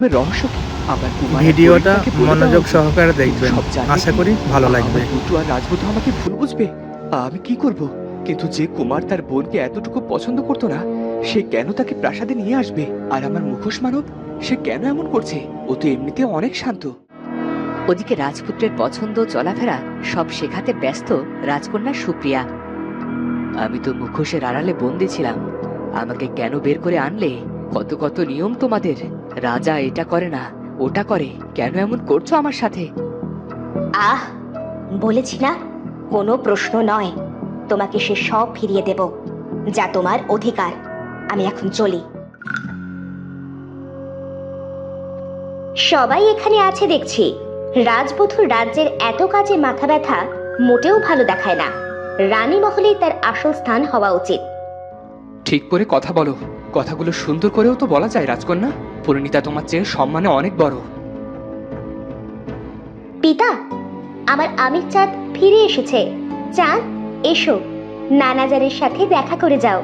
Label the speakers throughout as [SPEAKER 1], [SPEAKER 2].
[SPEAKER 1] রহস্য কি? আমার কুমার আর
[SPEAKER 2] ভিডিওটা
[SPEAKER 1] পরীক্ষাকে বলে দেওয়া
[SPEAKER 2] মনোযোগ
[SPEAKER 1] উচিত।
[SPEAKER 2] সহকারে দেখবেন,
[SPEAKER 1] সব জানলে
[SPEAKER 2] আশা
[SPEAKER 1] কি
[SPEAKER 2] করি ভালো লাগবে।
[SPEAKER 1] আমার দুটো আর রাজবধূ আমাকে ভুল বুঝবে? আমি কি করব? কিন্তু যে কুমার তার বোনকে এতটুকু পছন্দ করতো না, সে কেন তাকে প্রাসাদে নিয়ে আসবে? আর আমার মুখোশ মানব, সে কেন এমন করছে? ও তো এমনিতে অনেক শান্ত।
[SPEAKER 3] ওদিকে রাজপুত্রের পছন্দ চলাফেরা সব শেখাতে ব্যস্ত রাজকন্যা সুপ্রিয়া। আমি তো মুখোশের আড়ালে বন্দি ছিলাম, আমাকে কেন বের করে আনলে? কত কত নিয়ম তোমাদের, রাজা এটা করে না ওটা করে, কেন এমন করছো আমার সাথে?
[SPEAKER 4] আহ, বলেছি না, কোনো প্রশ্ন নয়। তোমাকে সে সব ফিরিয়ে দেব, যা তোমার অধিকার। আমি এখন চলি। সবাই এখানে আছে দেখছি। রাজবধূর রাজ্যের এত কাজে মাথা ব্যথা মোটেও ভালো দেখায় না। রানী মহলেই তার আসল স্থান হওয়া উচিত।
[SPEAKER 1] ঠিক করে কথা বলো। কথাগুলো সুন্দর করেও তো বলা যায় রাজকন্যা। পরিণীতা তোমার চেয়ে সম্মানে অনেক বড়।
[SPEAKER 4] পিতা, আমার আমির চাঁদ ফিরে এসেছে। চাঁদ, এসো, নানাজারের সাথে দেখা করে যাও।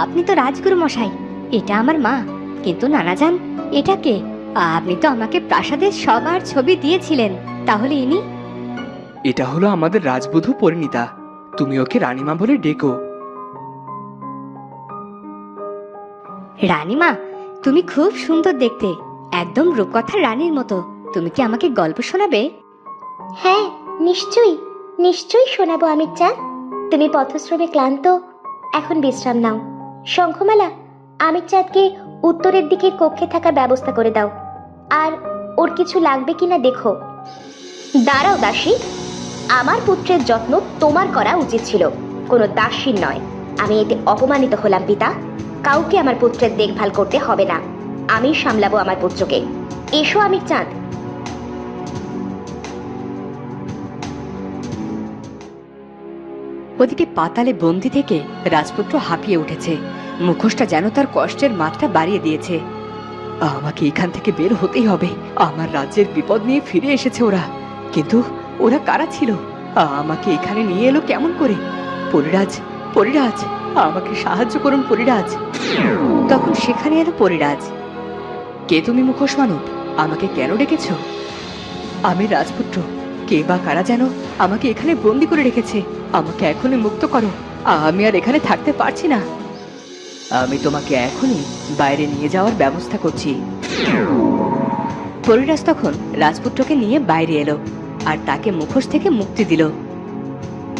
[SPEAKER 5] আপনি তো রাজগুরু মশাই, এটা আমার মা। কিন্তু নানাজান, এটা কে? আপনি তো আমাকে প্রাসাদের সবার ছবি দিয়েছিলেন, তাহলে ইনি?
[SPEAKER 1] এটা হলো আমাদের রাজবধূ পরিণীতা। তুমি ওকে রানীমা বলে ডেকো।
[SPEAKER 5] রানীমা, তুমি খুব সুন্দর দেখতে, একদম রূপকথার রানীর মতো। তুমি কি আমাকে গল্প শোনাবে?
[SPEAKER 4] হ্যাঁ, নিশ্চয়ই নিশ্চয়ই শোনাবো আমির চাঁদ। তুমি পথশ্রমে ক্লান্ত, এখন বিশ্রাম নাও। শঙ্খমালা, আমির চাঁদকে উত্তরের দিকের কক্ষে থাকার ব্যবস্থা করে দাও। আর ওর কিছু লাগবে কিনা দেখো। দাঁড়াও দাসী, আমার পুত্রের যত্ন তোমার করা উচিত ছিল, কোনো দাসীর নয়। আমি এতে অপমানিত হলাম পিতা। কাউকে আমার পুত্রের দেখভাল করতে হবে না, আমি সামলাবো আমার পুত্রকে। এসো আমির চাঁদ।
[SPEAKER 3] ওদিকে পাতালে বন্দি থেকে রাজপুত্র হাঁপিয়ে উঠেছে, মুখোশটা যেন তার কষ্টের মাত্রা বাড়িয়ে দিয়েছে। আমাকে এখান থেকে বের হতেই হবে। আমার রাজ্যের বিপদ নিয়ে ফিরে এসেছে ওরা, কিন্তু ওরা কারা ছিল? আমাকে এখানে নিয়ে এলো কেমন করে? পরিরাজ, পরিরাজ, আমাকে সাহায্য করুন পরিরাজ। তখন সেখানে এলো পরিরাজ। কে তুমি মুখোশ মানব? আমাকে কেন ডেকেছো? আমি রাজপুত্র। কে বা কারা যেন আমাকে এখানে বন্দি করে রেখেছে, আমাকে এখনই মুক্ত করো। আমি আর এখানে থাকতে পারছি না। আমি তোমাকে এখনই বাইরে নিয়ে যাওয়ার ব্যবস্থা করছি। পরিরাজ তখন রাজপুত্রকে নিয়ে বাইরে এলো আর তাকে মুখোশ থেকে মুক্তি দিল।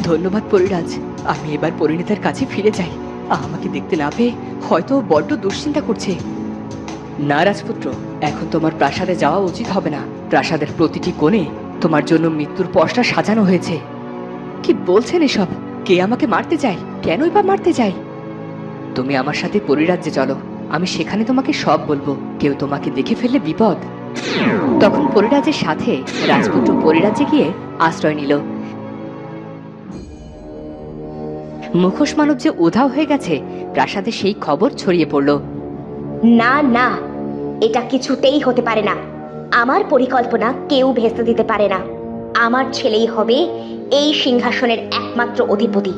[SPEAKER 3] ধন্যবাদ পরিরাজ, আমি এবার পরিণীতার কাছে ফিরে যাই। আমাকে দেখতে না পেয়ে হয়তো বড্ড দুশ্চিন্তা করছে। না রাজপুত্র, এখন তোমার প্রাসাদে যাওয়া উচিত হবে না। প্রাসাদের প্রতিটি কোণে তোমার জন্য মৃত্যুর পসরা সাজানো হয়েছে। কি বলছেন এসব? কে আমাকে মারতে চায়? কেনই বা মারতে চায়? তুমি আমার সাথে পরিরাজ্যে চলো, আমি সেখানে তোমাকে সব বলবো। কেউ তোমাকে দেখে ফেললে বিপদ। তখন পরিরাজের সাথে রাজপুত্র পরিরাজ্যে গিয়ে আশ্রয় নিল। মুখোশ মানব যে উধাও হয়ে গেছে, প্রাসাদে সেই খবর ছড়িয়ে পড়ল।
[SPEAKER 4] না না, এটা কিছুতেই হতে পারে না। আমার পরিকল্পনা কেউ ভেস্তে দিতে পারে না। আমার ছেলেই হবে এই সিংহাসনের একমাত্র অধিপতি।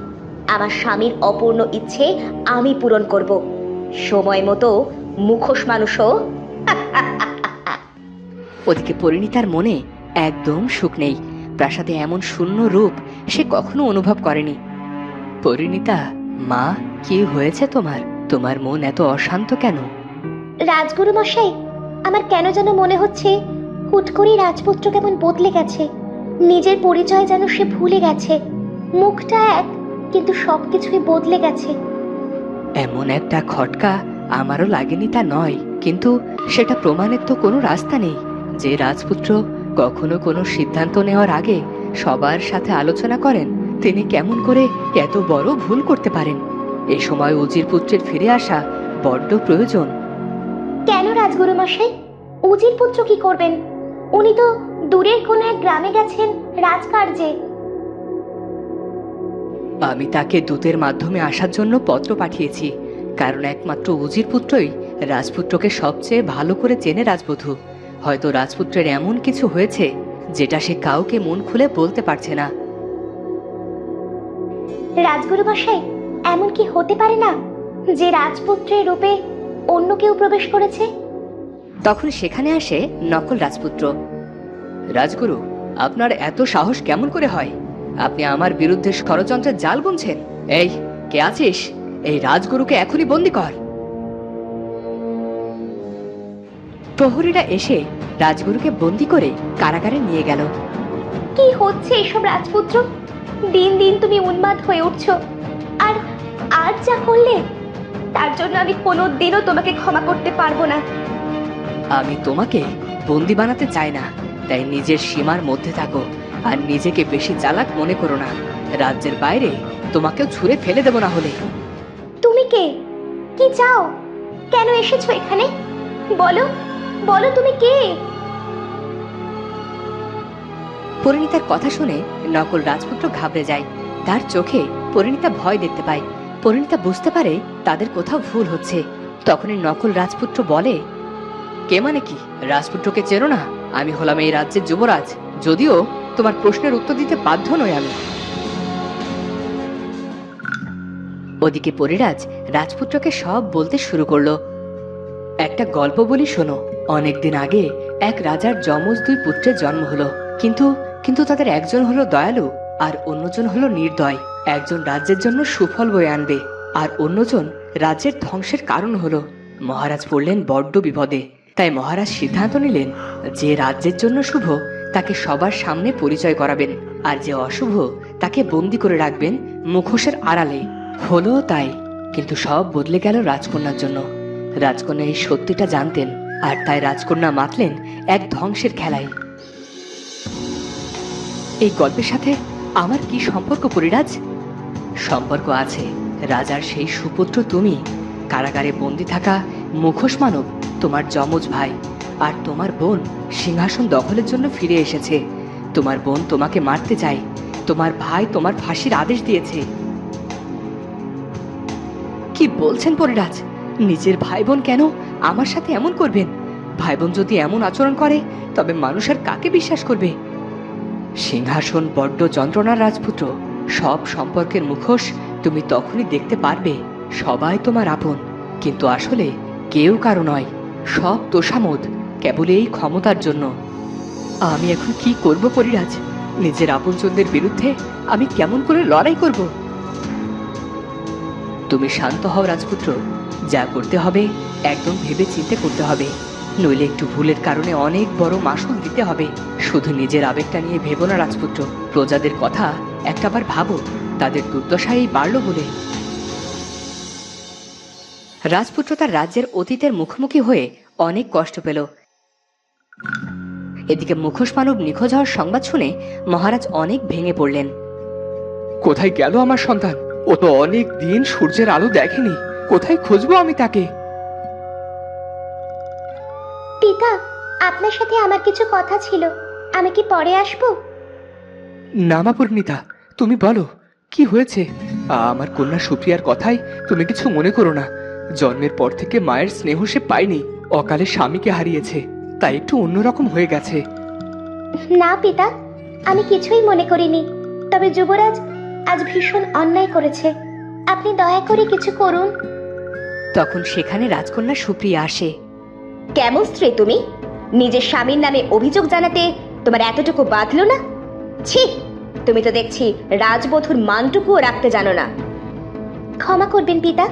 [SPEAKER 4] আমার স্বামীর অপূর্ণ ইচ্ছে আমি পূরণ করব। সময় মতো মুখোশ মানুষও।
[SPEAKER 3] ওদিকে পরিণীতার মনে একদম সুখ নেই। প্রাসাদে এমন শূন্য রূপ সে কখনো অনুভব করেনি। পরিণীতা, মা, কি হয়েছে তোমার? তোমার মন এত অশান্ত কেন?
[SPEAKER 4] রাজগুরু মশাই, আমার কেন যেন মনে হচ্ছে হুট করে রাজপুত্র কেমন বদলে গেছে। নিজের পরিচয় যেন সে ভুলে গেছে। মুখটা এক, কিন্তু সবকিছুই বদলে গেছে।
[SPEAKER 3] এমন একটা খটকা আমারও লাগেনি তা নয়, কিন্তু সেটা প্রমাণের তো কোনো রাস্তা নেই। যে রাজপুত্র কখনো কোনো সিদ্ধান্ত নেওয়ার আগে সবার সাথে আলোচনা করেন, তিনি কেমন করে এত বড় ভুল করতে পারেন? এ সময় উজির পুত্রের ফিরে আসা বড্ড প্রয়োজন।
[SPEAKER 4] কেন রাজগুরু মশাই? উজির পুত্র কি করবেন? উনি তো দূরের কোনো এক গ্রামে গেছেন রাজকার্যে।
[SPEAKER 3] আমি তাকে দূতের মাধ্যমে আসার জন্য পত্র পাঠিয়েছি, কারণ একমাত্র উজির পুত্রই রাজপুত্রকে সবচেয়ে ভালো করে চেনে রাজবধূ। হয়তো রাজপুত্রের এমন কিছু হয়েছে যেটা সে কাউকে মন খুলে বলতে পারছে না।
[SPEAKER 4] রাজগুরু মশাই, এমন কি হতে পারে না যে রাজপুত্রের রূপে অন্য কেউ প্রবেশ করেছে।
[SPEAKER 3] তখন সেখানে আসে নকল রাজপুত্র। রাজগুরু, আপনার এত সাহস কেমন করে হয়? আপনি আমার বিরুদ্ধে ষড়যন্ত্রের জাল বুনছেন। এই, কে আছিস? এই রাজগুরুকে এখনই বন্দি কর। প্রহরীরা এসে রাজগুরুকে বন্দি করে কারাগারে নিয়ে গেল।
[SPEAKER 4] কি হচ্ছে এসব রাজপুত্র? দিন দিন তুমি উন্মাদ হয়ে উঠছো। আর আজ যা করলে, তার জন্য আমি কোনোদিনও তোমাকে ক্ষমা করতে পারবো না।
[SPEAKER 3] আমি তোমাকে বন্দি বানাতে চাই না, তাই নিজের সীমার মধ্যে থাকো আর নিজেকে বেশি চালাক মনে করো না। রাজ্যের বাইরে তোমাকেও ছুঁড়ে ফেলে দেব না হলে।
[SPEAKER 4] তুমি কে? কি চাও? কেন এসেছো এখানে? বলো, বলো তুমি কে?
[SPEAKER 3] পরিণীতার কথা শুনে নকল রাজপুত্র ঘাবড়ে যায়। তার চোখে পরিণীতা ভয় দেখতে পায়। পরিণীতা বুঝতে পারে তাদের কোথাও ভুল হচ্ছে। তখনই নকল রাজপুত্র বলে, কে মানে কি? রাজপুত্রকে চেনো না? আমি হলাম এই রাজ্যের যুবরাজ, যদিও তোমার প্রশ্নের উত্তর দিতে বাধ্য নই আমি। ওদিকে পরিরাজ রাজপুত্রকে সব বলতে শুরু করলো। একটা গল্প বলি শোনো। অনেকদিন আগে এক রাজার যমজ 2 পুত্রের জন্ম হলো, কিন্তু কিন্তু তাদের একজন হলো দয়ালু আর অন্যজন হলো নির্দয়। একজন রাজ্যের জন্য সুফল বয়ে আনবে আর অন্যজন রাজ্যের ধ্বংসের কারণ হলো। মহারাজ পড়লেন বড্ড বিপদে। তাই মহারাজ সিদ্ধান্ত নিলেন, যে রাজ্যের জন্য শুভ তাকে সবার সামনে পরিচয় করাবেন, আর যে অশুভ তাকে বন্দি করে রাখবেন মুখোশের আড়ালে। হলো তাই, কিন্তু সব বদলে গেল রাজকন্যার জন্য। রাজকন্যা এই সত্যিটা জানতেন, আর তাই রাজকন্যা মাতলেন এক ধ্বংসের খেলায়। এই গল্পের সাথে আমার কি সম্পর্ক পরিরাজ? সম্পর্ক আছে। রাজার সেই সুপুত্র তুমি, কারাগারে বন্দি থাকা মুখোশ মানব তোমার যমজ ভাই, আর তোমার বোন সিংহাসন দখলের জন্য ফিরে এসেছে। তোমার বোন তোমাকে মারতে চায়। তোমার ভাই তোমার ফাঁসির আদেশ দিয়েছে। কি বলছেন পরিরাজ? নিজের ভাই বোন কেন আমার সাথে এমন করবেন? ভাই বোন যদি এমন আচরণ করে তবে মানুষ আর কাকে বিশ্বাস করবে? সিংহাসন বড্ড যন্ত্রণার রাজপুত্র। সব সম্পর্কের মুখোশ তুমি তখনই দেখতে পারবে সবাই তোমার আপন, কিন্তু আসলে কেউ কারো নয়। সব তোষামোদ কেবল এই ক্ষমতার জন্য। আমি এখন কি করব পরিরাজ? নিজের আপনজনদের বিরুদ্ধে আমি কেমন করে লড়াই করব? তুমি শান্ত হও রাজপুত্র। যা করতে হবে একদম ভেবে চিন্তে করতে হবে, নইলে একটু ভুলের কারণে অনেক বড় মাসুল দিতে হবে। শুধু নিজের আবেগটা নিয়ে ভেবো না রাজপুত্র। প্রজাদের কথা একটাবার ভাবো, তাদের দুর্দশা এই বাড়ল বলে। রাজপুত্র তার রাজ্যের অতীতের মুখোমুখি হয়ে অনেক কষ্ট পেল। এদিকে মুখোশ মানব নিখোঁজ হওয়ার সংবাদ শুনে মহারাজ অনেক ভেঙে পড়লেন।
[SPEAKER 1] কোথায় গেল আমার সন্তান? ও তো অনেক দিন সূর্যের আলো দেখেনি। কোথায় খুঁজবো আমি তাকে?
[SPEAKER 4] পিতা, আপনার সাথে আমার কিছু কথা ছিল। আমি কি পরে আসবো?
[SPEAKER 1] না মা পরিণীতা, তুমি বলো কি হয়েছে। আমার কন্যা সুপ্রিয়ার কথাই তুমি কিছু মনে করো না। জন্মের পর থেকে মায়ের স্নেহ সে পায়নি। অকালে স্বামীকে হারিয়েছে, তাই একটু অন্যরকম হয়ে গেছে।
[SPEAKER 4] না পিতা, আমি কিছুই মনে করিনি। তবে যুবরাজ আজ ভীষণ অন্যায় করেছে। আপনি দয়া করে কিছু করুন।
[SPEAKER 3] তখন সেখানে রাজকন্যা সুপ্রিয়া আসে।
[SPEAKER 4] কেমন স্ত্রী তুমি? নিজের স্বামীর নামে অভিযোগ জানাতে তোমার এতটুকু বাধলো না? ছি, তুমি তো দেখছি রাজবধূর মানটুকুও রাখতে জানো না। ক্ষমা করবেন পিতা,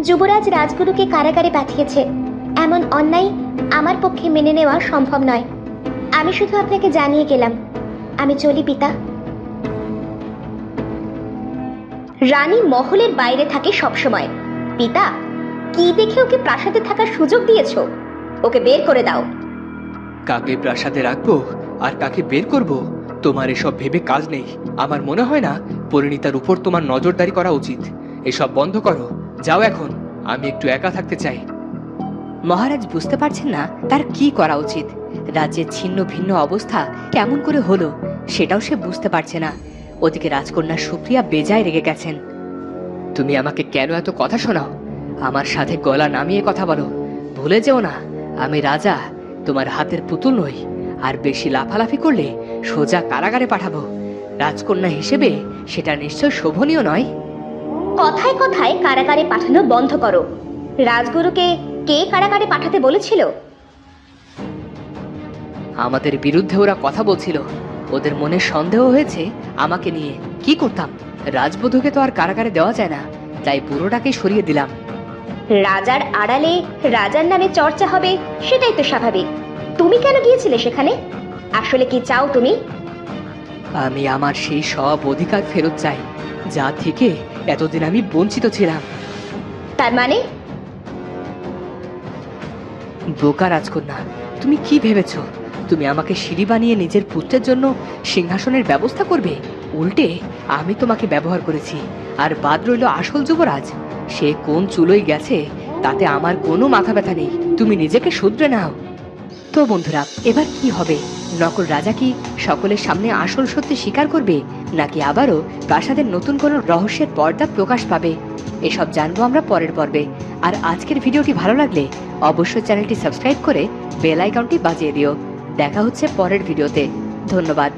[SPEAKER 4] যুবরাজ রাজগুরুকে কারাগারে পাঠিয়েছে। এমন অন্যায় আমার পক্ষে মেনে নেওয়া সম্ভব নয়। আমি শুধু আপনাকে জানিয়ে গেলাম। আমি চলি পিতা। রানী মহলের বাইরে থাকে সবসময়। পিতা, কি দেখে ওকে প্রাসাদে থাকার সুযোগ দিয়েছো? ওকে বের করে দাও।
[SPEAKER 1] কাকে প্রাসাদে রাখবো আর কাকে বের করব, তোমার এসব ভেবে কাজ নেই। আমার মনে হয় না পরিণীতার উপর তোমার নজরদারি করা উচিত। এসব বন্ধ করো, যাও এখন। আমি একটু একা থাকতে চাই।
[SPEAKER 3] মহারাজ বুঝতে পারছেন না তার কি করা উচিত। রাজ্যের ছিন্ন ভিন্ন অবস্থা কেমন করে হলো সেটাও সে বুঝতে পারছে না। ওদিকে রাজকন্যা সুপ্রিয়া বেজায় রেগে গেছেন। তুমি আমাকে কেন এত কথা শোনাও? আমার সাথে গলা নামিয়ে কথা বলো। ভুলে যেও না আমি রাজা, তোমার হাতের পুতুল নই। আর বেশি লাফালাফি করলে সোজা কারাগারে পাঠাবো। রাজকন্যা হিসেবে সেটা নিশ্চয় শোভনীয় নয়।
[SPEAKER 4] কথায় কথায় কারাগারে পাঠানো বন্ধ করো। রাজগুরুকে কে কারাগারে পাঠাতে বলেছিল?
[SPEAKER 3] আমাদের বিরুদ্ধে ওরা কথা বলছিল, ওদের মনে সন্দেহ হয়েছে আমাকে নিয়ে। কি করতাম, রাজবধূকে তো আর কারাগারে দেওয়া যায় না, তাই বুড়োটাকে সরিয়ে দিলাম।
[SPEAKER 4] রাজার আড়ালে রাজার নামে চর্চা হবে, সেটাই তো স্বাভাবিক। তুমি কেন গিয়েছিলে সেখানে? আসলে কি চাও তুমি?
[SPEAKER 3] আমি আমার সেই সব অধিকার ফেরত চাই, যা থেকে এতদিন আমি বঞ্চিত ছিলাম।
[SPEAKER 4] তার মানে?
[SPEAKER 3] বোকা রাজকন্যা, তুমি কি ভেবেছো তুমি আমাকে সিঁড়ি বানিয়ে নিজের পুত্রের জন্য সিংহাসনের ব্যবস্থা করবে? উল্টে আমি তোমাকে ব্যবহার করেছি, আর বাদ রইল আসল যুবরাজ। সে কোন চুলোয় গেছে তাতে আমার কোনো মাথা ব্যথা নেই। তুমি নিজেকে শুধরে নাও। তো বন্ধুরা, এবার কি হবে? নকল রাজা কি সকলের সামনে আসল সত্যি স্বীকার করবে, নাকি আবারও প্রাসাদের নতুন কোনো রহস্যের পর্দা প্রকাশ পাবে? এসব জানবো আমরা পরের পর্বে। আর আজকের ভিডিওটি ভালো লাগলে অবশ্যই চ্যানেলটি সাবস্ক্রাইব করে বেল আইকনটি বাজিয়ে দিও। দেখা হচ্ছে পরের ভিডিওতে। ধন্যবাদ।